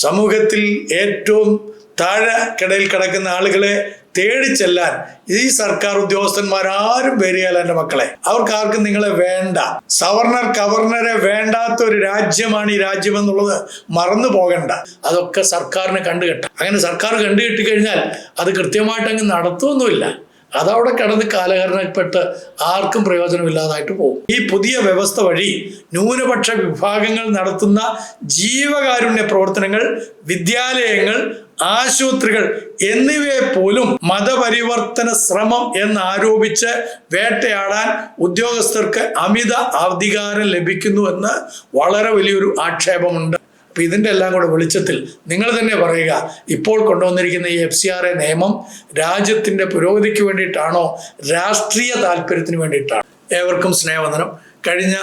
സമൂഹത്തിൽ ഏറ്റവും താഴെക്കിടയിൽ കിടക്കുന്ന ആളുകളെ തേടി ചെല്ലാൻ ഈ സർക്കാർ ഉദ്യോഗസ്ഥന്മാരാരും വരികയല്ല. എൻ്റെ മക്കളെ, അവർക്കാർക്കും നിങ്ങളെ വേണ്ട. ഗവർണറെ വേണ്ടാത്ത ഒരു രാജ്യമാണ് ഈ രാജ്യം എന്നുള്ളത് മറന്നു പോകണ്ട. അതൊക്കെ സർക്കാരിന് കണ്ടുകെട്ടാം. അങ്ങനെ സർക്കാർ കണ്ടുകെട്ടി കഴിഞ്ഞാൽ അത് കൃത്യമായിട്ട് അങ്ങ് നടത്തുമൊന്നുമില്ല. അതവിടെ കിടന്ന് കാലഹരണപ്പെട്ട് ആർക്കും പ്രയോജനമില്ലാതായിട്ട് പോകും. ഈ പുതിയ വ്യവസ്ഥ വഴി ന്യൂനപക്ഷ വിഭാഗങ്ങൾ നടത്തുന്ന ജീവകാരുണ്യ പ്രവർത്തനങ്ങൾ, വിദ്യാലയങ്ങൾ, ആശുപത്രികൾ എന്നിവയെ പോലും മതപരിവർത്തന ശ്രമം എന്നാരോപിച്ച് വേട്ടയാടാൻ ഉദ്യോഗസ്ഥർക്ക് അമിത അധികാരം ലഭിക്കുന്നു എന്ന് വളരെ വലിയൊരു ആക്ഷേപമുണ്ട്. അപ്പം ഇതിൻ്റെ എല്ലാം കൂടെ വെളിച്ചത്തിൽ നിങ്ങൾ തന്നെ പറയുക, ഇപ്പോൾ കൊണ്ടുവന്നിരിക്കുന്ന ഈ FCRA നിയമം രാജ്യത്തിൻ്റെ പുരോഗതിക്ക് വേണ്ടിയിട്ടാണോ രാഷ്ട്രീയ താല്പര്യത്തിന് വേണ്ടിയിട്ടാണോ? ഏവർക്കും സ്നേഹവന്ദനം. കഴിഞ്ഞ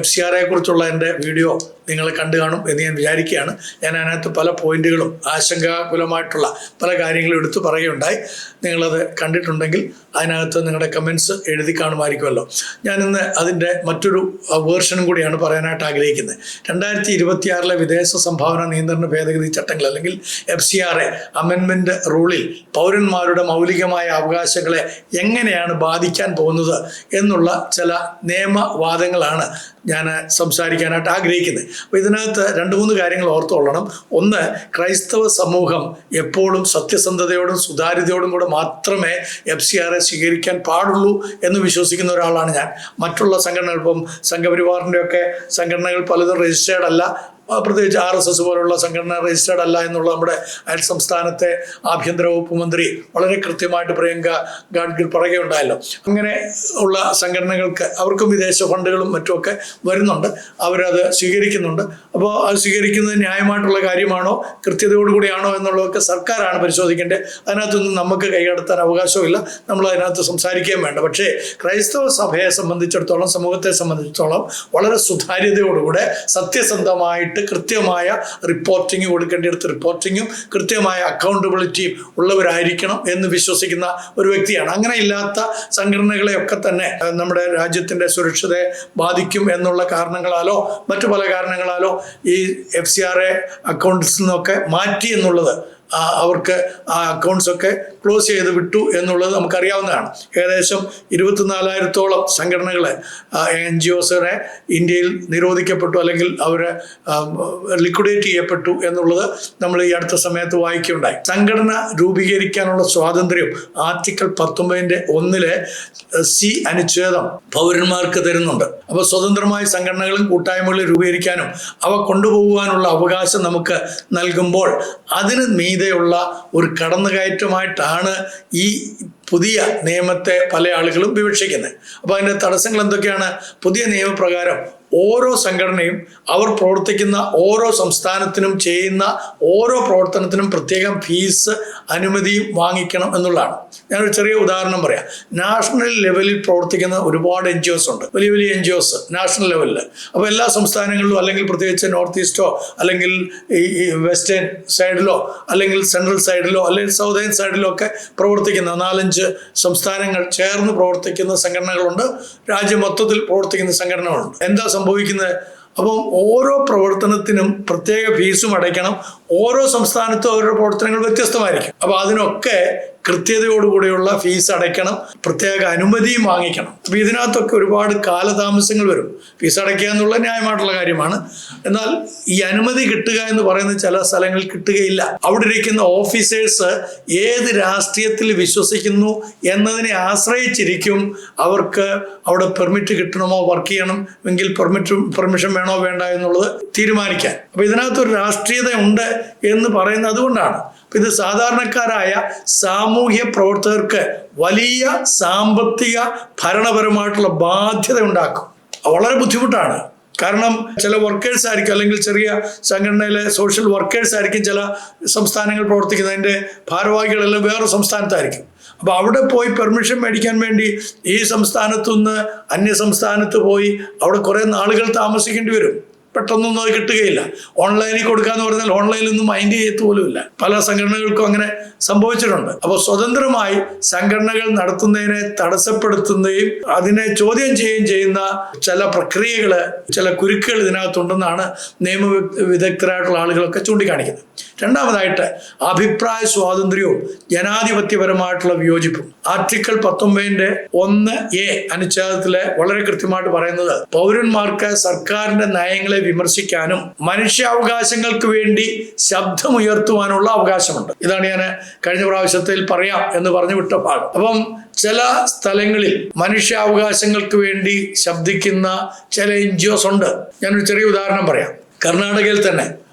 FCRA കുറിച്ചുള്ള എൻ്റെ വീഡിയോ നിങ്ങൾ കണ്ടു കാണും എന്ന് ഞാൻ വിചാരിക്കുകയാണ്. ഞാൻ അതിനകത്ത് പല പോയിന്റുകളും ആശങ്കാകുലമായിട്ടുള്ള പല കാര്യങ്ങളും എടുത്തു പറയുകയുണ്ടായി. നിങ്ങളത് കണ്ടിട്ടുണ്ടെങ്കിൽ അതിനകത്ത് നിങ്ങളുടെ കമൻസ് എഴുതി കാണുമായിരിക്കുമല്ലോ. ഞാനിന്ന് അതിൻ്റെ മറ്റൊരു വേർഷനും കൂടിയാണ് പറയാനായിട്ട് ആഗ്രഹിക്കുന്നത്. 2026 വിദേശ സംഭാവന നിയന്ത്രണ ഭേദഗതി ചട്ടങ്ങൾ അല്ലെങ്കിൽ FCRA അമെൻമെൻറ്റ് റൂളിൽ പൗരന്മാരുടെ മൗലികമായ അവകാശങ്ങളെ എങ്ങനെയാണ് ബാധിക്കാൻ പോകുന്നത് എന്നുള്ള ചില നിയമവാദങ്ങളാണ് ഞാൻ സംസാരിക്കാനായിട്ട് ആഗ്രഹിക്കുന്നത്. അപ്പോൾ ഇതിനകത്ത് 2-3 കാര്യങ്ങൾ ഓർത്തുകൊള്ളണം. ഒന്ന്, ക്രൈസ്തവ സമൂഹം എപ്പോഴും സത്യസന്ധതയോടും സുതാര്യതയോടും കൂടെ മാത്രമേ FCRA സ്വീകരിക്കാൻ പാടുള്ളൂ എന്ന് വിശ്വസിക്കുന്ന ഒരാളാണ് ഞാൻ. മറ്റുള്ള സംഘടനകൾ, ഇപ്പം സംഘപരിവാറിൻ്റെയൊക്കെ സംഘടനകൾ പലതും രജിസ്റ്റേർഡ് അല്ല, പ്രത്യേകിച്ച് RSS പോലുള്ള സംഘടന രജിസ്റ്റേർഡ് അല്ല എന്നുള്ള നമ്മുടെ അയൽ സംസ്ഥാനത്തെ ആഭ്യന്തര വകുപ്പ് മന്ത്രി വളരെ കൃത്യമായിട്ട് പ്രിയങ്ക ഗാഡ്ഗിൽ പറയുകയുണ്ടായല്ലോ. അങ്ങനെ ഉള്ള സംഘടനകൾക്ക് അവർക്കും വിദേശ ഫണ്ടുകളും മറ്റുമൊക്കെ വരുന്നുണ്ട്, അവരത് സ്വീകരിക്കുന്നുണ്ട്. അപ്പോൾ അത് സ്വീകരിക്കുന്നത് ന്യായമായിട്ടുള്ള കാര്യമാണോ, കൃത്യതയോടുകൂടിയാണോ എന്നുള്ളതൊക്കെ സർക്കാരാണ് പരിശോധിക്കേണ്ടത്. അതിനകത്തൊന്നും നമുക്ക് കൈകടത്താൻ അവകാശമില്ല, നമ്മൾ അതിനകത്ത് സംസാരിക്കുകയും വേണ്ട. പക്ഷേ ക്രൈസ്തവ സഭയെ സംബന്ധിച്ചിടത്തോളം, സമൂഹത്തെ സംബന്ധിച്ചിടത്തോളം വളരെ സുതാര്യതയോടുകൂടെ സത്യസന്ധമായിട്ട് കൃത്യമായ റിപ്പോർട്ടിങ് കൊടുക്കേണ്ടിടത്ത് റിപ്പോർട്ടിങ്ങും കൃത്യമായ അക്കൗണ്ടബിലിറ്റിയും ഉള്ളവരായിരിക്കണം എന്ന് വിശ്വസിക്കുന്ന ഒരു വ്യക്തിയാണ്. അങ്ങനെ ഇല്ലാത്ത സംഘടനകളെയൊക്കെ തന്നെ നമ്മുടെ രാജ്യത്തിൻ്റെ സുരക്ഷതയെ ബാധിക്കും എന്നുള്ള കാരണങ്ങളാലോ മറ്റു പല കാരണങ്ങളാലോ ഈ FCRA അക്കൗണ്ട്സിൽ നിന്നൊക്കെ മാറ്റി എന്നുള്ളത്, അവർക്ക് ആ അക്കൗണ്ട്സൊക്കെ ക്ലോസ് ചെയ്ത് വിട്ടു എന്നുള്ളത് നമുക്കറിയാവുന്നതാണ്. ഏകദേശം 24,000-ഓളം സംഘടനകൾ NGOസിനെ ഇന്ത്യയിൽ നിരോധിക്കപ്പെട്ടു അല്ലെങ്കിൽ അവരെ ലിക്വിഡേറ്റ് ചെയ്യപ്പെട്ടു എന്നുള്ളത് നമ്മൾ ഈ അടുത്ത സമയത്ത് വായിക്കുകയുണ്ടായി. സംഘടന രൂപീകരിക്കാനുള്ള സ്വാതന്ത്ര്യം ആർട്ടിക്കിൾ 19(1) C അനുച്ഛേദം പൗരന്മാർക്ക് തരുന്നുണ്ട്. അപ്പോൾ സ്വതന്ത്രമായ സംഘടനകളും കൂട്ടായ്മകളും രൂപീകരിക്കാനും അവ കൊണ്ടുപോകുവാനുള്ള അവകാശം നമുക്ക് നൽകുമ്പോൾ അതിന് മീതെയുള്ള ഒരു കടന്നുകയറ്റമായിട്ടാണ് ഈ പുതിയ നിയമത്തെ പല ആളുകളും വിവക്ഷിക്കുന്നത്. അപ്പോൾ അതിൻ്റെ തടസ്സങ്ങൾ എന്തൊക്കെയാണ്? പുതിയ നിയമപ്രകാരം ഓരോ സംഘടനയും അവർ പ്രവർത്തിക്കുന്ന ഓരോ സംസ്ഥാനത്തിനും ചെയ്യുന്ന ഓരോ പ്രവർത്തനത്തിനും പ്രത്യേകം ഫീസ് അനുമതിയും വാങ്ങിക്കണം എന്നുള്ളതാണ്. ഞാനൊരു ചെറിയ ഉദാഹരണം പറയാം. നാഷണൽ ലെവലിൽ പ്രവർത്തിക്കുന്ന ഒരുപാട് NGOs ഉണ്ട്, വലിയ വലിയ NGOs നാഷണൽ ലെവലിൽ. അപ്പോൾ എല്ലാ സംസ്ഥാനങ്ങളിലും അല്ലെങ്കിൽ പ്രത്യേകിച്ച് നോർത്ത് ഈസ്റ്റോ അല്ലെങ്കിൽ ഈ വെസ്റ്റേൺ സൈഡിലോ അല്ലെങ്കിൽ സെൻട്രൽ സൈഡിലോ അല്ലെങ്കിൽ സൗതേൺ സൈഡിലോ ഒക്കെ പ്രവർത്തിക്കുന്ന 4-5 സംസ്ഥാനങ്ങൾ ചേർന്ന് പ്രവർത്തിക്കുന്ന സംഘടനകളുണ്ട്, രാജ്യം മൊത്തത്തിൽ പ്രവർത്തിക്കുന്ന സംഘടനകളുണ്ട്. എന്താ സംഭവിക്കുന്നത്? അപ്പം ഓരോ പ്രവർത്തനത്തിനും പ്രത്യേക ഫീസും അടയ്ക്കണം. ഓരോ സംസ്ഥാനത്തും ഓരോ പ്രവർത്തനങ്ങൾ വ്യത്യസ്തമായിരിക്കും. അപ്പോൾ അതിനൊക്കെ കൃത്യതയോടുകൂടിയുള്ള ഫീസ് അടയ്ക്കണം, പ്രത്യേക അനുമതിയും വാങ്ങിക്കണം. അപ്പോൾ ഇതിനകത്തൊക്കെ ഒരുപാട് കാലതാമസങ്ങൾ വരും. ഫീസ് അടയ്ക്കുക എന്നുള്ളത് ന്യായമായിട്ടുള്ള കാര്യമാണ്. എന്നാൽ ഈ അനുമതി കിട്ടുക എന്ന് പറയുന്നത് ചില സ്ഥലങ്ങളിൽ കിട്ടുകയില്ല. അവിടെ ഇരിക്കുന്ന ഓഫീസേഴ്സ് ഏത് രാഷ്ട്രീയത്തിൽ വിശ്വസിക്കുന്നു എന്നതിനെ ആശ്രയിച്ചിരിക്കും അവർക്ക് അവിടെ പെർമിറ്റ് കിട്ടണമോ വർക്ക് ചെയ്യണം എങ്കിൽ പെർമിഷൻ വേണോ വേണ്ട എന്നുള്ളത് തീരുമാനിക്കാൻ. അപ്പോൾ ഇതിനകത്തൊരു രാഷ്ട്രീയത ഉണ്ട് എന്ന് പറയുന്നത് അതുകൊണ്ടാണ്. ഇത് സാധാരണക്കാരായ സാമൂഹ്യ പ്രവർത്തകർക്ക് വലിയ സാമ്പത്തിക ഭരണപരമായിട്ടുള്ള ബാധ്യത ഉണ്ടാക്കും. വളരെ ബുദ്ധിമുട്ടാണ്. കാരണം ചില വർക്കേഴ്സ് ആയിരിക്കും, അല്ലെങ്കിൽ ചെറിയ സംഘടനയിലെ സോഷ്യൽ വർക്കേഴ്സ് ആയിരിക്കും ചില സംസ്ഥാനങ്ങൾ പ്രവർത്തിക്കുന്നതിൻ്റെ ഭാരവാഹികളെല്ലാം വേറെ സംസ്ഥാനത്തായിരിക്കും. അപ്പോൾ അവിടെ പോയി പെർമിഷൻ മേടിക്കാൻ വേണ്ടി ഈ സംസ്ഥാനത്തുനിന്ന് അന്യ സംസ്ഥാനത്ത് പോയി അവിടെ കുറേ നാളുകൾ താമസിക്കേണ്ടി വരും. പെട്ടെന്നൊന്നും അത് കിട്ടുകയില്ല. ഓൺലൈനിൽ കൊടുക്കാന്ന് പറഞ്ഞാൽ ഓൺലൈനിൽ ഒന്നും മൈൻഡ് ചെയ്യത്ത് പോലുമില്ല. പല സംഘടനകൾക്കും അങ്ങനെ സംഭവിച്ചിട്ടുണ്ട്. അപ്പോൾ സ്വതന്ത്രമായി സംഘടനകൾ നടത്തുന്നതിനെ തടസ്സപ്പെടുത്തുകയും അതിനെ ചോദ്യം ചെയ്യുകയും ചെയ്യുന്ന ചില പ്രക്രിയകള്, ചില കുരുക്കുകൾ ഇതിനകത്തുണ്ടെന്നാണ് നിയമ വിദഗ്ധരായിട്ടുള്ള ആളുകളൊക്കെ ചൂണ്ടിക്കാണിക്കുന്നത്. രണ്ടാമതായിട്ട് അഭിപ്രായ സ്വാതന്ത്ര്യവും ജനാധിപത്യപരമായിട്ടുള്ള വിയോജിപ്പും. ആർട്ടിക്കിൾ 19(1)(a) അനുച്ഛേദത്തില് വളരെ കൃത്യമായിട്ട് പറയുന്നത് പൗരന്മാർക്ക് സർക്കാരിന്റെ നയങ്ങളെ വിമർശിക്കാനും മനുഷ്യാവകാശങ്ങൾക്ക് വേണ്ടി ശബ്ദമുയർത്തുവാനുള്ള അവകാശമുണ്ട്. ഇതാണ് ഞാൻ കഴിഞ്ഞ പ്രാവശ്യത്തിൽ പറയാം എന്ന് പറഞ്ഞു വിട്ട ഭാഗം. അപ്പം ചില സ്ഥലങ്ങളിൽ മനുഷ്യാവകാശങ്ങൾക്ക് വേണ്ടി ശബ്ദിക്കുന്ന ചില NGOs ഉണ്ട്. ഞാനൊരു ചെറിയ ഉദാഹരണം പറയാം. കർണാടകയിൽ തന്നെ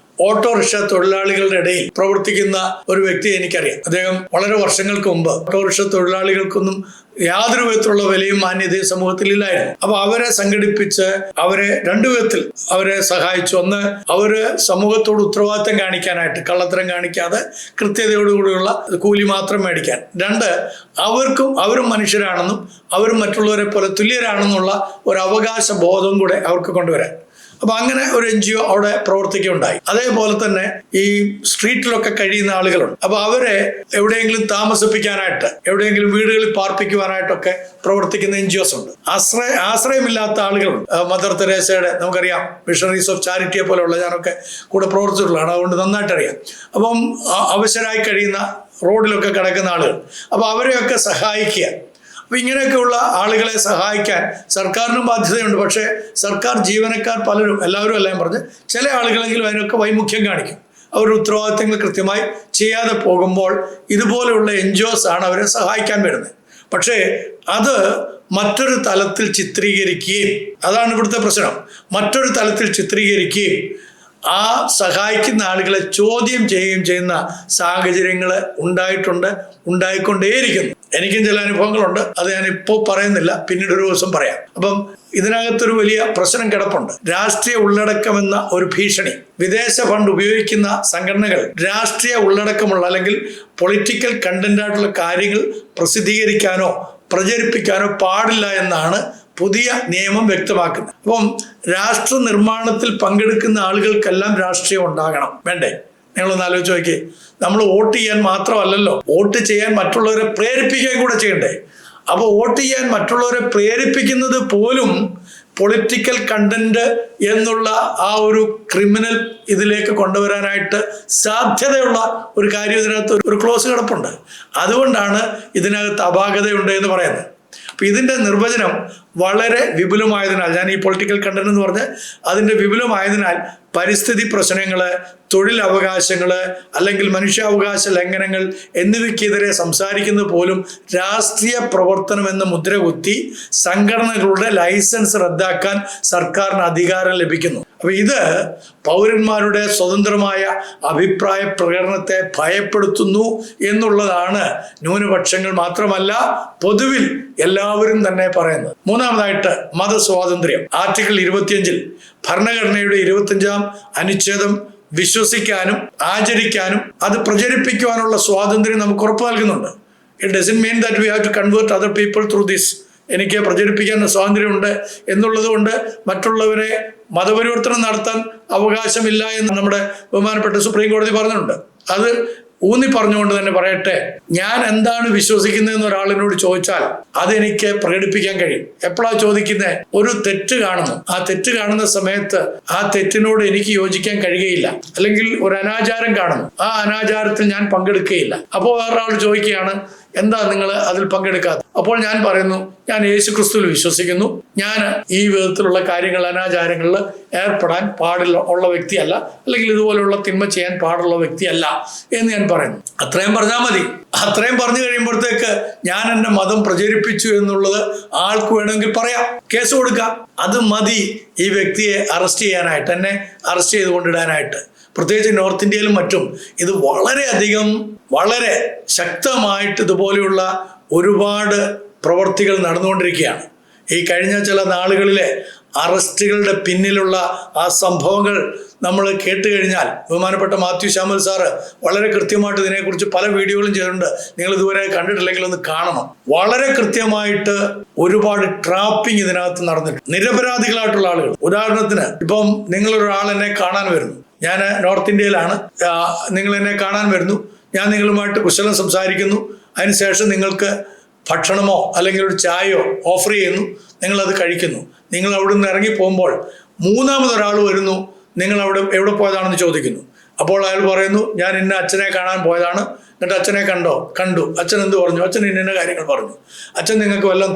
ഓട്ടോറിക്ഷ തൊഴിലാളികളുടെ ഇടയിൽ പ്രവർത്തിക്കുന്ന ഒരു വ്യക്തിയെ എനിക്കറിയാം. അദ്ദേഹം വളരെ വർഷങ്ങൾക്ക് മുമ്പ് ഓട്ടോറിക്ഷ തൊഴിലാളികൾക്കൊന്നും യാതൊരു വിധത്തിലുള്ള വിലയും മാന്യതയും സമൂഹത്തിൽ ഇല്ലായിരുന്നു. അപ്പൊ അവരെ സംഘടിപ്പിച്ച് അവരെ രണ്ടു വിധത്തിൽ അവരെ സഹായിച്ചു. ഒന്ന്, അവര് സമൂഹത്തോട് ഉത്തരവാദിത്തം കാണിക്കാനായിട്ട്, കള്ളത്തരം കാണിക്കാതെ കൃത്യതയോടുകൂടിയുള്ള കൂലി മാത്രം മേടിക്കാൻ. രണ്ട്, അവരും മനുഷ്യരാണെന്നും അവരും മറ്റുള്ളവരെ പോലെ തുല്യരാണെന്നുള്ള ഒരു അവകാശ ബോധം കൂടെ അവർക്ക് കൊണ്ടുവരാൻ. അപ്പൊ അങ്ങനെ ഒരു NGO അവിടെ പ്രവർത്തിക്കുകയുണ്ടായി. അതേപോലെ തന്നെ ഈ സ്ട്രീറ്റിലൊക്കെ കഴിയുന്ന ആളുകളുണ്ട്. അപ്പൊ അവരെ എവിടെയെങ്കിലും താമസിപ്പിക്കാനായിട്ട്, എവിടെയെങ്കിലും വീടുകളിൽ പാർപ്പിക്കുവാനായിട്ടൊക്കെ പ്രവർത്തിക്കുന്ന NGOs ഉണ്ട്. ആശ്രയമില്ലാത്ത ആളുകളുണ്ട്. മദർ തെരേസയുടെ നമുക്കറിയാം, മിഷണറീസ് ഓഫ് ചാരിറ്റിയെ പോലെയുള്ള ഞാനൊക്കെ കൂടെ പ്രവർത്തിച്ചിട്ടുള്ളതാണ്. അതുകൊണ്ട് നന്നായിട്ട് അറിയാം. അപ്പം അവശരായി കഴിയുന്ന റോഡിലൊക്കെ കിടക്കുന്ന ആളുകൾ, അപ്പൊ അവരെയൊക്കെ സഹായിക്കുക. അപ്പൊ ഇങ്ങനെയൊക്കെയുള്ള ആളുകളെ സഹായിക്കാൻ സർക്കാരിനും ബാധ്യതയുണ്ട്. പക്ഷേ സർക്കാർ ജീവനക്കാർ പലരും, എല്ലാവരും അല്ല ഞാൻ പറഞ്ഞ്, ചില ആളുകളെങ്കിലും അതിനൊക്കെ വൈമുഖ്യം കാണിക്കും. അവരുടെ ഉത്തരവാദിത്തങ്ങൾ കൃത്യമായി ചെയ്യാതെ പോകുമ്പോൾ ഇതുപോലെയുള്ള NGOs ആണ് അവരെ സഹായിക്കാൻ വരുന്നത്. പക്ഷേ അത് മറ്റൊരു തലത്തിൽ ചിത്രീകരിക്കുകയും, അതാണ് ഇവിടുത്തെ പ്രശ്നം, മറ്റൊരു തലത്തിൽ ചിത്രീകരിക്കുകയും ആ സഹായിക്കുന്ന ആളുകളെ ചോദ്യം ചെയ്യുകയും ചെയ്യുന്ന സാഹചര്യങ്ങൾ ഉണ്ടായിക്കൊണ്ടേയിരിക്കുന്നു. എനിക്കും ചില അനുഭവങ്ങളുണ്ട്. അത് ഞാനിപ്പോൾ പറയുന്നില്ല, പിന്നീട് ഒരു ദിവസം പറയാം. അപ്പം ഇതിനകത്തൊരു വലിയ പ്രശ്നം കിടപ്പുണ്ട്. രാഷ്ട്രീയ ഉള്ളടക്കമെന്ന ഒരു ഭീഷണി. വിദേശ ഫണ്ട് ഉപയോഗിക്കുന്ന സംഘടനകൾ രാഷ്ട്രീയ ഉള്ളടക്കമുള്ള അല്ലെങ്കിൽ പൊളിറ്റിക്കൽ കണ്ടന്റ് ആയിട്ടുള്ള കാര്യങ്ങൾ പ്രസിദ്ധീകരിക്കാനോ പ്രചരിപ്പിക്കാനോ പാടില്ല എന്നാണ് പുതിയ നിയമം വ്യക്തമാക്കുന്നത്. അപ്പം രാഷ്ട്ര നിർമ്മാണത്തിൽ പങ്കെടുക്കുന്ന ആളുകൾക്കെല്ലാം രാഷ്ട്രീയം ഉണ്ടാകണം, വേണ്ടേ? നിങ്ങളൊന്ന് ആലോചിച്ച് നോക്കിയേ. നമ്മൾ വോട്ട് ചെയ്യാൻ മാത്രമല്ലല്ലോ, വോട്ട് ചെയ്യാൻ മറ്റുള്ളവരെ പ്രേരിപ്പിക്കുകയും കൂടെ ചെയ്യണ്ടേ? അപ്പോൾ വോട്ട് ചെയ്യാൻ മറ്റുള്ളവരെ പ്രേരിപ്പിക്കുന്നത് പോലും പൊളിറ്റിക്കൽ കണ്ടന്റ് എന്നുള്ള ആ ഒരു ക്രിമിനൽ ഇതിലേക്ക് കൊണ്ടുവരാനായിട്ട് സാധ്യതയുള്ള ഒരു കാര്യം ഇതിനകത്ത് ഒരു ക്ലോസ് കിടപ്പുണ്ട്. അതുകൊണ്ടാണ് ഇതിനകത്ത് അപാകതയുണ്ട് എന്ന് പറയുന്നത്. അപ്പൊ ഇതിന്റെ നിർവചനം വളരെ വിപുലമായതിനാൽ, ഞാൻ ഈ പൊളിറ്റിക്കൽ കണ്ടന്റ് എന്ന് പറഞ്ഞ് അതിന്റെ വിപുലമായതിനാൽ പരിസ്ഥിതി പ്രശ്നങ്ങള്, തൊഴിലവകാശങ്ങള്, അല്ലെങ്കിൽ മനുഷ്യാവകാശ ലംഘനങ്ങൾ എന്നിവയ്ക്കെതിരെ സംസാരിക്കുന്നത് പോലും രാഷ്ട്രീയ പ്രവർത്തനം എന്ന മുദ്ര കുത്തി സംഘടനകളുടെ ലൈസൻസ് റദ്ദാക്കാൻ സർക്കാരിന് അധികാരം ലഭിക്കുന്നു. അപ്പൊ ഇത് പൗരന്മാരുടെ സ്വതന്ത്രമായ അഭിപ്രായ പ്രകടനത്തെ ഭയപ്പെടുത്തുന്നു എന്നുള്ളതാണ് ന്യൂനപക്ഷങ്ങൾ മാത്രമല്ല പൊതുവിൽ എല്ലാവരും തന്നെ പറയുന്നത്. മൂന്നാമതായിട്ട് മതസ്വാതന്ത്ര്യം. ആർട്ടിക്കിൾ 25 ഭരണഘടനയുടെ 25-ാം അനുച്ഛേദം വിശ്വസിക്കാനും ആചരിക്കാനും അത് പ്രചരിപ്പിക്കുവാനുള്ള സ്വാതന്ത്ര്യം നമുക്ക് ഉറപ്പ് നൽകുന്നുണ്ട്. It doesn't mean that we have to convert other people through this. എനിക്ക് പ്രചരിപ്പിക്കാൻ സ്വാതന്ത്ര്യമുണ്ട് എന്നുള്ളത് കൊണ്ട് മറ്റുള്ളവരെ മതപരിവർത്തനം നടത്താൻ അവകാശമില്ല എന്ന് നമ്മുടെ ബഹുമാനപ്പെട്ട സുപ്രീം കോടതി പറഞ്ഞിട്ടുണ്ട്. അത് ഊന്നി പറഞ്ഞുകൊണ്ട് തന്നെ പറയട്ടെ, ഞാൻ എന്താണ് വിശ്വസിക്കുന്നതെന്ന് ഒരാളിനോട് ചോദിച്ചാൽ അതെനിക്ക് പ്രകടിപ്പിക്കാൻ കഴിയും. എപ്പോഴാണ് ചോദിക്കുന്നത്? ഒരു തെറ്റ് കാണുന്നു, ആ തെറ്റ് കാണുന്ന സമയത്ത് ആ തെറ്റിനോട് എനിക്ക് യോജിക്കാൻ കഴിയുകയില്ല. അല്ലെങ്കിൽ ഒരു അനാചാരം കാണുന്നു, ആ അനാചാരത്തിൽ ഞാൻ പങ്കെടുക്കുകയില്ല. അപ്പോൾ വേറൊരാൾ ചോദിക്കുകയാണ്, എന്താ നിങ്ങൾ അതിൽ പങ്കെടുക്കാതെ? അപ്പോൾ ഞാൻ പറയുന്നു, ഞാൻ യേശു ക്രിസ്തുവിൽ വിശ്വസിക്കുന്നു, ഞാൻ ഈ വിധത്തിലുള്ള കാര്യങ്ങൾ, അനാചാരങ്ങളിൽ ഏർപ്പെടാൻ ഉള്ള വ്യക്തിയല്ല, അല്ലെങ്കിൽ ഇതുപോലെയുള്ള തിന്മ ചെയ്യാൻ പാടുള്ള വ്യക്തിയല്ല എന്ന് ഞാൻ പറയുന്നു. അത്രയും പറഞ്ഞാൽ മതി. അത്രയും പറഞ്ഞു കഴിയുമ്പോഴത്തേക്ക് ഞാൻ എൻ്റെ മതം പ്രചരിപ്പിച്ചു എന്നുള്ളത് ആൾക്ക് വേണമെങ്കിൽ പറയാം, കേസ് കൊടുക്കാം. അത് മതി ഈ വ്യക്തിയെ അറസ്റ്റ് ചെയ്യാനായിട്ട്, എന്നെ അറസ്റ്റ് ചെയ്തുകൊണ്ടിടാനായിട്ട്. പ്രത്യേകിച്ച് നോർത്ത് ഇന്ത്യയിലും മറ്റും ഇത് വളരെ ശക്തമായിട്ട് ഇതുപോലെയുള്ള ഒരുപാട് പ്രവർത്തികൾ നടന്നുകൊണ്ടിരിക്കുകയാണ്. ഈ കഴിഞ്ഞ ചില നാളുകളിലെ അറസ്റ്റുകളുടെ പിന്നിലുള്ള ആ സംഭവങ്ങൾ നമ്മൾ കേട്ട് കഴിഞ്ഞാൽ ബഹുമാനപ്പെട്ട മാത്യു ശാമൽ സാറ് വളരെ കൃത്യമായിട്ട് ഇതിനെക്കുറിച്ച് പല വീഡിയോകളും ചെയ്തിട്ടുണ്ട്. നിങ്ങൾ ഇതുവരെ കണ്ടിട്ടില്ലെങ്കിൽ ഒന്ന് കാണണം. വളരെ കൃത്യമായിട്ട് ഒരുപാട് ട്രാപ്പിംഗ് ഇതിനകത്ത് നടന്നിട്ടുണ്ട്. നിരപരാധികളായിട്ടുള്ള ആളുകൾ. ഉദാഹരണത്തിന് ഇപ്പം നിങ്ങളൊരാൾ എന്നെ കാണാൻ വരുന്നു, ഞാൻ നോർത്ത് ഇന്ത്യയിലാണ്, നിങ്ങൾ എന്നെ കാണാൻ വരുന്നു, ഞാൻ നിങ്ങളുമായിട്ട് കുശലം സംസാരിക്കുന്നു, അതിനുശേഷം നിങ്ങൾക്ക് ഭക്ഷണമോ അല്ലെങ്കിൽ ഒരു ചായയോ ഓഫർ ചെയ്യുന്നു, നിങ്ങളത് കഴിക്കുന്നു. നിങ്ങൾ അവിടെ നിന്ന് ഇറങ്ങി പോകുമ്പോൾ മൂന്നാമതൊരാൾ വരുന്നു, നിങ്ങൾ അവിടെ എവിടെ പോയതാണെന്ന് ചോദിക്കുന്നു. അപ്പോൾ അയാൾ പറയുന്നു, ഞാൻ ഇന്ന അച്ഛനെ കാണാൻ പോയതാണ്. എന്നിട്ട് അച്ഛനെ കണ്ടു. അച്ഛൻ എന്ത് പറഞ്ഞു? അച്ഛൻ ഇന്ന കാര്യങ്ങൾ പറഞ്ഞു. അച്ഛൻ നിങ്ങൾക്ക് വല്ലതും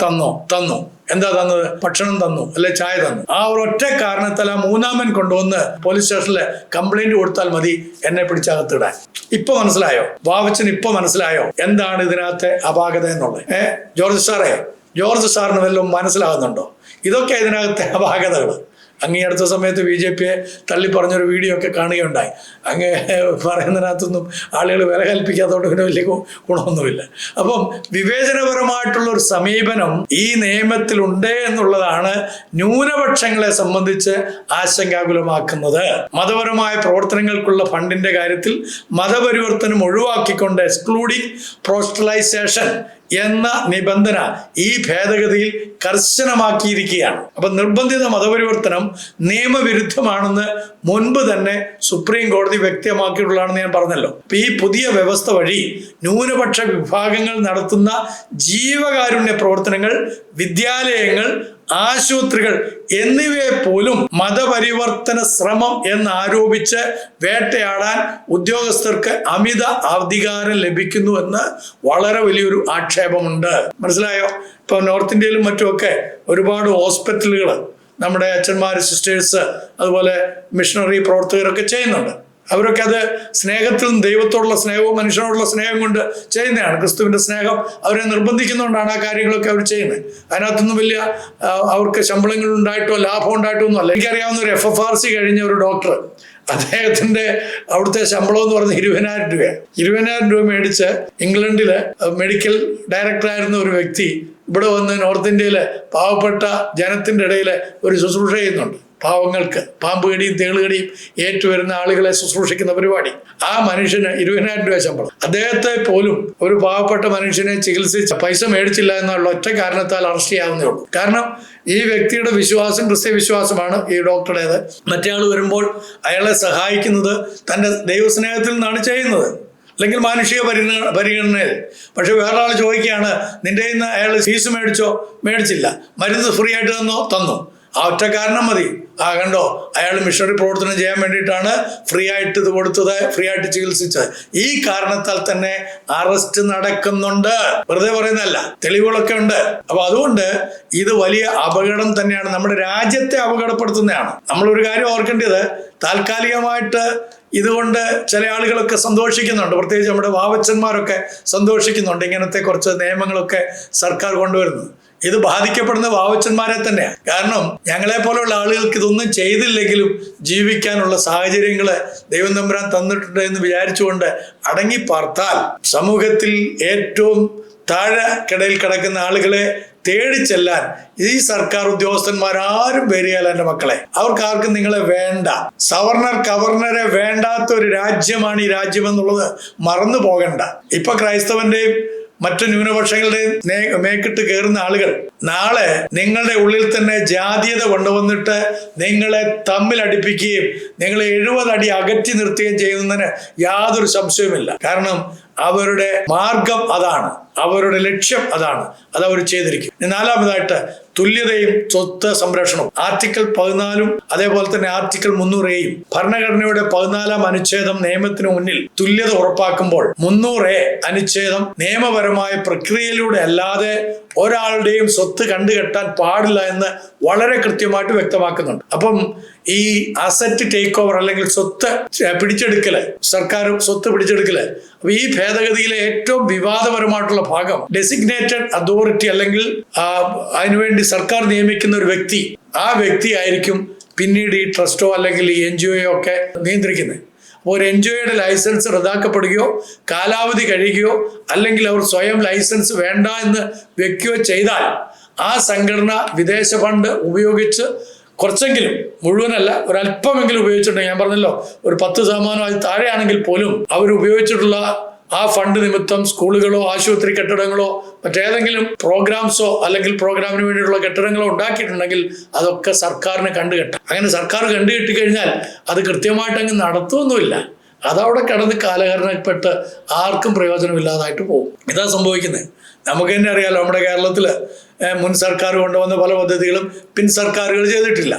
തന്നു. എന്താ തന്നത്? ഭക്ഷണം തന്നു, അല്ലെ ചായ തന്നു. ആ ഒരൊറ്റ കാരണത്താൽ ആ മൂന്നാമൻ കൊണ്ടുവന്ന് പോലീസ് സ്റ്റേഷനിൽ കംപ്ലൈന്റ് കൊടുത്താൽ മതി എന്നെ പിടിച്ചകത്തിടാൻ. ഇപ്പൊ മനസ്സിലായോ? വാവച്ചന് ഇപ്പൊ മനസ്സിലായോ എന്താണ് ഇതിനകത്തെ അപാകത എന്നുള്ളത്? ജോർജ് സാറിന് വല്ലതും മനസ്സിലാകുന്നുണ്ടോ? ഇതൊക്കെ ഇതിനകത്തെ അപാകതകൾ. അങ്ങേ അടുത്ത സമയത്ത് BJP-യെ തള്ളി പറഞ്ഞൊരു വീഡിയോ ഒക്കെ കാണുകയുണ്ടായി. അങ്ങ് പറയുന്നതിനകത്തൊന്നും ആളുകൾ വില കൽപ്പിക്കാത്തതുകൊണ്ട് പിന്നെ വലിയ ഗുണമൊന്നുമില്ല. അപ്പം വിവേചനപരമായിട്ടുള്ള ഒരു സമീപനം ഈ നിയമത്തിലുണ്ട് എന്നുള്ളതാണ് ന്യൂനപക്ഷങ്ങളെ സംബന്ധിച്ച് ആശങ്കാകുലമാക്കുന്നത്. മതപരമായ പ്രവർത്തനങ്ങൾക്കുള്ള ഫണ്ടിന്റെ കാര്യത്തിൽ മതപരിവർത്തനം ഒഴിവാക്കിക്കൊണ്ട് എക്സ്ക്ലൂഡിംഗ് പ്രോസ്റ്റലൈസേഷൻ എന്ന നിബന്ധന ഈ ഭേദഗതിയിൽ കർശനമാക്കിയിരിക്കുകയാണ്. അപ്പൊ നിർബന്ധിത മതപരിവർത്തനം നിയമവിരുദ്ധമാണെന്ന് മുൻപ് തന്നെ സുപ്രീം കോടതി വ്യക്തമാക്കിയിട്ടുള്ളതാണെന്ന് ഞാൻ പറഞ്ഞല്ലോ. അപ്പൊ ഈ പുതിയ വ്യവസ്ഥ വഴി ന്യൂനപക്ഷ വിഭാഗങ്ങൾ നടത്തുന്ന ജീവകാരുണ്യ പ്രവർത്തനങ്ങൾ, വിദ്യാലയങ്ങൾ, ആശുപത്രികൾ എന്നിവയെ പോലും മതപരിവർത്തന ശ്രമം എന്നാരോപിച്ച് വേട്ടയാടാൻ ഉദ്യോഗസ്ഥർക്ക് അമിത അധികാരം ലഭിക്കുന്നു എന്ന് വളരെ വലിയൊരു ആക്ഷേപമുണ്ട്. മനസ്സിലായോ? ഇപ്പൊ നോർത്ത് ഇന്ത്യയിലും മറ്റുമൊക്കെ ഒരുപാട് ഹോസ്പിറ്റലുകൾ നമ്മുടെ അച്ഛന്മാര്, സിസ്റ്റേഴ്സ്, അതുപോലെ മിഷണറി പ്രവർത്തകരൊക്കെ ചെയ്യുന്നുണ്ട്. അവരൊക്കെ അത് സ്നേഹത്തിലും ദൈവത്തോടുള്ള സ്നേഹവും മനുഷ്യനോടുള്ള സ്നേഹം കൊണ്ട് ചെയ്യുന്നതാണ്. ക്രിസ്തുവിന്റെ സ്നേഹം അവരെ നിർബന്ധിക്കുന്നതുകൊണ്ടാണ് ആ കാര്യങ്ങളൊക്കെ അവർ ചെയ്യുന്നത്. അതിനകത്തൊന്നും വലിയ അവർക്ക് ശമ്പളങ്ങൾ ഉണ്ടായിട്ടോ ലാഭം ഉണ്ടായിട്ടോ ഒന്നും അല്ല. എനിക്കറിയാവുന്ന ഒരു FFRC കഴിഞ്ഞ ഒരു ഡോക്ടർ, അദ്ദേഹത്തിന്റെ അവിടുത്തെ ശമ്പളം എന്ന് പറഞ്ഞ 20,000 രൂപയാണ്. 20,000 രൂപ മേടിച്ച് ഇംഗ്ലണ്ടില് മെഡിക്കൽ ഡയറക്ടറായിരുന്ന ഒരു വ്യക്തി ഇവിടെ വന്ന് നോർത്ത് ഇന്ത്യയിലെ പാവപ്പെട്ട ജനത്തിന്റെ ഇടയിൽ ഒരു ശുശ്രൂഷ ചെയ്യുന്നുണ്ട്. പാവങ്ങൾക്ക് പാമ്പുകടിയും തേളുകടിയും ഏറ്റുവരുന്ന ആളുകളെ ശുശ്രൂഷിക്കുന്ന പരിപാടി. ആ മനുഷ്യന് 20,000 രൂപ ശമ്പളം. അദ്ദേഹത്തെ പോലും ഒരു പാവപ്പെട്ട മനുഷ്യനെ ചികിത്സിച്ച് പൈസ മേടിച്ചില്ല എന്നുള്ള ഒറ്റ കാരണത്താൽ അറസ്റ്റ് ചെയ്യാവുന്നേ ഉള്ളൂ. കാരണം ഈ വ്യക്തിയുടെ വിശ്വാസം ക്രിസ്ത്യ വിശ്വാസമാണ് ഈ ഡോക്ടറുടേത്. മറ്റേ ആൾ വരുമ്പോൾ അയാളെ സഹായിക്കുന്നത് തൻ്റെ ദൈവസ്നേഹത്തിൽ നിന്നാണ് ചെയ്യുന്നത്, അല്ലെങ്കിൽ മാനുഷിക പരിഗണനയിൽ. പക്ഷെ വേറൊരാൾ ചോദിക്കുകയാണ്, നിന്റെ കയ്യിൽ നിന്ന് അയാൾ ഫീസ് മേടിച്ചില്ല, മരുന്ന് ഫ്രീ ആയിട്ട് തന്നു. ആ ഒറ്റ കാരണം മതി. കണ്ടോ, അയാൾ മിഷണറി പ്രവർത്തനം ചെയ്യാൻ വേണ്ടിയിട്ടാണ് ഫ്രീ ആയിട്ട് ഇത് കൊടുത്തത്, ഫ്രീ ആയിട്ട് ചികിത്സിച്ചത്. ഈ കാരണത്താൽ തന്നെ അറസ്റ്റ് നടക്കുന്നുണ്ട്. വെറുതെ പറയുന്നതല്ല, തെളിവുകളൊക്കെ ഉണ്ട്. അപ്പൊ അതുകൊണ്ട് ഇത് വലിയ അപകടം തന്നെയാണ്, നമ്മുടെ രാജ്യത്തെ അപകടപ്പെടുത്തുന്നതാണ്. നമ്മളൊരു കാര്യം ഓർക്കേണ്ടത്, താൽക്കാലികമായിട്ട് ഇതുകൊണ്ട് ചില ആളുകളൊക്കെ സന്തോഷിക്കുന്നുണ്ട്, പ്രത്യേകിച്ച് നമ്മുടെ വാവച്ചന്മാരൊക്കെ സന്തോഷിക്കുന്നുണ്ട് ഇങ്ങനത്തെ കുറച്ച് നിയമങ്ങളൊക്കെ സർക്കാർ കൊണ്ടുവരുന്നത്. ഇത് ബാധിക്കപ്പെടുന്ന വാവച്ചന്മാരെ തന്നെയാണ്. കാരണം ഞങ്ങളെ പോലുള്ള ആളുകൾക്ക് ഇതൊന്നും ചെയ്തില്ലെങ്കിലും ജീവിക്കാനുള്ള സാഹചര്യങ്ങൾ ദൈവം തമ്പുരാൻ തന്നിട്ടുണ്ട് എന്ന് വിചാരിച്ചുകൊണ്ട് അടങ്ങിപ്പാർത്താൽ സമൂഹത്തിൽ ഏറ്റവും താഴെക്കിടയിൽ കിടക്കുന്ന ആളുകളെ തേടിച്ചെല്ലാൻ ഈ സർക്കാർ ഉദ്യോഗസ്ഥന്മാരാരും വരികയല്ല. എൻ്റെ മക്കളെ, അവർക്കാർക്കും നിങ്ങളെ വേണ്ട. കവർണരെ വേണ്ടാത്ത ഒരു രാജ്യമാണ് ഈ രാജ്യം എന്നുള്ളത് മറന്നു പോകണ്ട. ഇപ്പൊ ക്രൈസ്തവന്റെയും മറ്റു ന്യൂനപക്ഷങ്ങളുടെയും മേക്കിട്ട് കയറുന്ന ആളുകൾ നാളെ നിങ്ങളുടെ ഉള്ളിൽ തന്നെ ജാതീയത കൊണ്ടുവന്നിട്ട് നിങ്ങളെ തമ്മിൽ അടുപ്പിക്കുകയും നിങ്ങളെ 70 അടി അകറ്റി നിർത്തുകയും ചെയ്യുന്നതിന് യാതൊരു സംശയവുമില്ല. കാരണം അവരുടെ മാർഗം അതാണ്, അവരുടെ ലക്ഷ്യം അതാണ്, അത് അവർ ചെയ്തിരിക്കും. നാലാമതായിട്ട് തുല്യതയും സ്വത്ത് സംരക്ഷണവും. ആർട്ടിക്കിൾ 14 അതേപോലെ തന്നെ ആർട്ടിക്കിൾ 300A ഭരണഘടനയുടെ 14-ാം അനുച്ഛേദം നിയമത്തിന് മുന്നിൽ തുല്യത ഉറപ്പാക്കുമ്പോൾ 300A അനുച്ഛേദം നിയമപരമായ പ്രക്രിയയിലൂടെ അല്ലാതെ ഒരാളുടെയും സ്വത്ത് കണ്ടുകെട്ടാൻ പാടില്ല എന്ന് വളരെ കൃത്യമായിട്ട് വ്യക്തമാക്കുന്നുണ്ട്. അപ്പം ഈ അസറ്റ് ടേക്ക് ഓവർ അല്ലെങ്കിൽ സ്വത്ത് പിടിച്ചെടുക്കല്, സർക്കാർ സ്വത്ത് പിടിച്ചെടുക്കല്, അപ്പൊ ഈ ഭേദഗതിയിലെ ഏറ്റവും വിവാദപരമായിട്ടുള്ള ഭാഗം ഡെസിഗ്നേറ്റഡ് അതോറിറ്റി അല്ലെങ്കിൽ അതിനുവേണ്ടി സർക്കാർ നിയമിക്കുന്ന ഒരു വ്യക്തി, ആ വ്യക്തി ആയിരിക്കും പിന്നീട് ഈ ട്രസ്റ്റോ അല്ലെങ്കിൽ ഈ NGO ഒക്കെ നിയന്ത്രിക്കുന്നത്. അപ്പോൾ ഒരു NGOയുടെ ലൈസൻസ് റദ്ദാക്കപ്പെടുകയോ കാലാവധി കഴിയുകയോ അല്ലെങ്കിൽ അവർ സ്വയം ലൈസൻസ് വേണ്ട എന്ന് വെക്കുകയോ ചെയ്താൽ ആ സംഘടന വിദേശ ഫണ്ട് ഉപയോഗിച്ച് കുറച്ചെങ്കിലും, മുഴുവനല്ല, ഒരല്പമെങ്കിലും ഉപയോഗിച്ചിട്ടുണ്ടെങ്കിൽ, ഞാൻ പറഞ്ഞല്ലോ ഒരു 10% താഴെയാണെങ്കിൽ പോലും അവർ ഉപയോഗിച്ചിട്ടുള്ള ആ ഫണ്ട് നിമിത്തം സ്കൂളുകളോ ആശുപത്രി കെട്ടിടങ്ങളോ മറ്റേതെങ്കിലും പ്രോഗ്രാംസോ അല്ലെങ്കിൽ പ്രോഗ്രാമിന് വേണ്ടിയിട്ടുള്ള കെട്ടിടങ്ങളോ ഉണ്ടാക്കിയിട്ടുണ്ടെങ്കിൽ അതൊക്കെ സർക്കാരിന് കണ്ടുകെട്ടാം. അങ്ങനെ സർക്കാർ കണ്ടുകെട്ടി കഴിഞ്ഞാൽ അത് കൃത്യമായിട്ട് അങ്ങ് നടത്തുമൊന്നുമില്ല. അതവിടെ കിടന്ന് കാലഹരണപ്പെട്ട് ആർക്കും പ്രയോജനമില്ലാതായിട്ട് പോകും. ഇതാ സംഭവിക്കുന്നത്. നമുക്ക് തന്നെ അറിയാലോ, നമ്മുടെ കേരളത്തിൽ മുൻ സർക്കാർ കൊണ്ടുവന്ന പല പദ്ധതികളും പിൻ സർക്കാരുകൾ ചെയ്തിട്ടില്ല.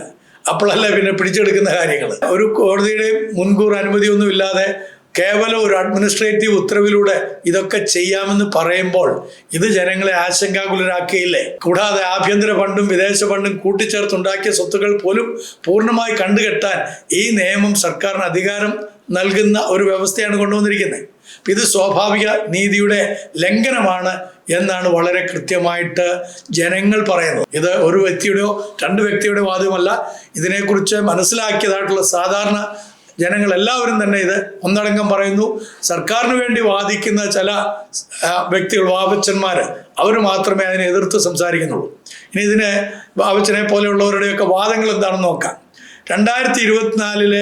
അപ്പോഴല്ല പിന്നെ പിടിച്ചെടുക്കുന്ന കാര്യങ്ങൾ. ഒരു കോടതിയുടെയും മുൻകൂർ അനുമതിയൊന്നും ഇല്ലാതെ കേവലം ഒരു അഡ്മിനിസ്ട്രേറ്റീവ് ഉത്തരവിലൂടെ ഇതൊക്കെ ചെയ്യാമെന്ന് പറയുമ്പോൾ ഇത് ജനങ്ങളെ ആശങ്കാകുലരാക്കുകയില്ലേ? കൂടാതെ ആഭ്യന്തര ഫണ്ടും വിദേശ ഫണ്ടും കൂട്ടിച്ചേർത്തുണ്ടാക്കിയ സ്വത്തുക്കൾ പോലും പൂർണ്ണമായി കണ്ടുകെട്ടാൻ ഈ നിയമം സർക്കാരിന് അധികാരം നൽകുന്ന ഒരു വ്യവസ്ഥയാണ് കൊണ്ടുവന്നിരിക്കുന്നത്. ഇത് സ്വാഭാവിക നീതിയുടെ ലംഘനമാണ് എന്നാണ് വളരെ കൃത്യമായിട്ട് ജനങ്ങൾ പറയുന്നത്. ഇത് ഒരു വ്യക്തിയുടെയോ 2 വ്യക്തിയുടെ വാദമല്ല. ഇതിനെക്കുറിച്ച് മനസ്സിലാക്കിയതായിട്ടുള്ള സാധാരണ ജനങ്ങൾ എല്ലാവരും തന്നെ ഇത് ഒന്നടങ്കം പറയുന്നു. സർക്കാരിന് വേണ്ടി വാദിക്കുന്ന ചില വ്യക്തികൾ, വാവച്ചന്മാര്, അവർ മാത്രമേ അതിനെ എതിർത്ത് സംസാരിക്കുന്നുള്ളൂ. ഇനി ഇതിന് വാവച്ചനെ പോലെയുള്ളവരുടെയൊക്കെ വാദങ്ങൾ എന്താണെന്ന് നോക്കാം. 2024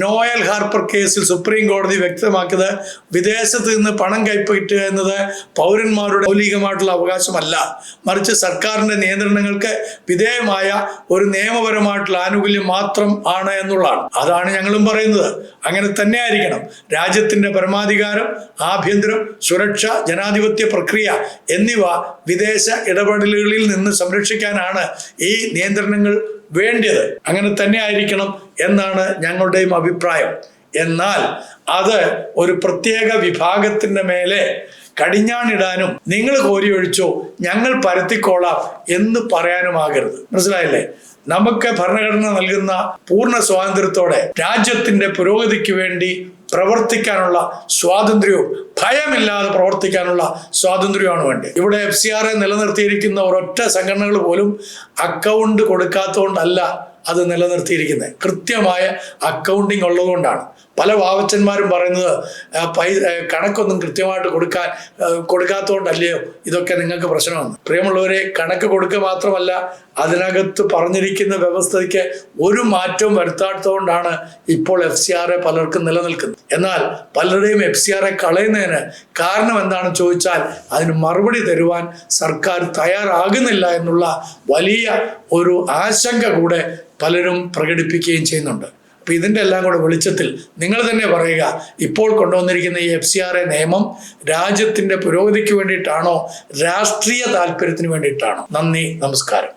നോയൽ ഹാർപ്പർ കേസിൽ സുപ്രീം കോടതി വ്യക്തമാക്കിയത് വിദേശത്ത് നിന്ന് പണം കൈപ്പറ്റുക എന്നത് പൗരന്മാരുടെ മൗലികമായിട്ടുള്ള അവകാശമല്ല, മറിച്ച് സർക്കാരിൻ്റെ നിയന്ത്രണങ്ങൾക്ക് വിധേയമായ ഒരു നിയമപരമായിട്ടുള്ള ആനുകൂല്യം മാത്രം ആണ് എന്നുള്ളതാണ്. അതാണ് ഞങ്ങളും പറയുന്നത്. അങ്ങനെ തന്നെ ആയിരിക്കണം. രാജ്യത്തിൻ്റെ പരമാധികാരം, ആഭ്യന്തരം, സുരക്ഷ, ജനാധിപത്യ പ്രക്രിയ എന്നിവ വിദേശ ഇടപെടലുകളിൽ നിന്ന് സംരക്ഷിക്കാനാണ് ഈ നിയന്ത്രണങ്ങൾ വേണ്ടത്. അങ്ങനെ തന്നെ ആയിരിക്കണം എന്നാണ് ഞങ്ങളുടെയും അഭിപ്രായം. എന്നാൽ അത് ഒരു പ്രത്യേക വിഭാഗത്തിൻ്റെ മേലെ കടിഞ്ഞാണിടാനും നിങ്ങൾ കോരിയൊഴിച്ചോ ഞങ്ങൾ പരത്തിക്കോളാം എന്ന് പറയാനുമാകരുത്. മനസ്സിലായില്ലേ? നമുക്ക് ഭരണഘടന നൽകുന്ന പൂർണ്ണ സ്വാതന്ത്ര്യത്തോടെ രാജ്യത്തിന്റെ പുരോഗതിക്ക് വേണ്ടി പ്രവർത്തിക്കാനുള്ള സ്വാതന്ത്ര്യവും ഭയമില്ലാതെ പ്രവർത്തിക്കാനുള്ള സ്വാതന്ത്ര്യമാണ് വേണ്ടത്. ഇവിടെ FCRA നിലനിർത്തിയിരിക്കുന്ന ഒരൊറ്റ സംഘടനകൾ പോലും അക്കൗണ്ട് കൊടുക്കാത്തതുകൊണ്ടല്ല അത് നിലനിർത്തിയിരിക്കുന്നത്. കൃത്യമായ അക്കൗണ്ടിങ് ഉള്ളതുകൊണ്ടാണ്. പല വാവച്ചന്മാരും പറയുന്നത് കണക്കൊന്നും കൃത്യമായിട്ട് കൊടുക്കാത്തതുകൊണ്ടല്ലയോ ഇതൊക്കെ നിങ്ങൾക്ക് പ്രശ്നമാണ്. പ്രിയമുള്ളവരെ, കണക്ക് കൊടുക്കുക മാത്രമല്ല, അതിനകത്ത് പറഞ്ഞിരിക്കുന്ന വ്യവസ്ഥയ്ക്ക് ഒരു മാറ്റവും വരുത്താത്തതുകൊണ്ടാണ് ഇപ്പോൾ FCRA പലർക്കും നിലനിൽക്കുന്നത്. എന്നാൽ പലരുടെയും FCRA കളയുന്നതിന് കാരണം എന്താണെന്ന് ചോദിച്ചാൽ അതിന് മറുപടി തരുവാൻ സർക്കാർ തയ്യാറാകുന്നില്ല എന്നുള്ള വലിയ ഒരു ആശങ്ക കൂടെ പലരും പ്രകടിപ്പിക്കുകയും ചെയ്യുന്നുണ്ട്. അപ്പോൾ ഇതിൻ്റെ എല്ലാം കൂടെ വെളിച്ചത്തിൽ നിങ്ങൾ തന്നെ പറയുക, ഇപ്പോൾ കൊണ്ടുവന്നിരിക്കുന്ന ഈ FCRA നിയമം രാജ്യത്തിൻ്റെ പുരോഗതിക്ക് വേണ്ടിയിട്ടാണോ, രാഷ്ട്രീയ താല്പര്യത്തിന് വേണ്ടിയിട്ടാണോ? നന്ദി, നമസ്കാരം.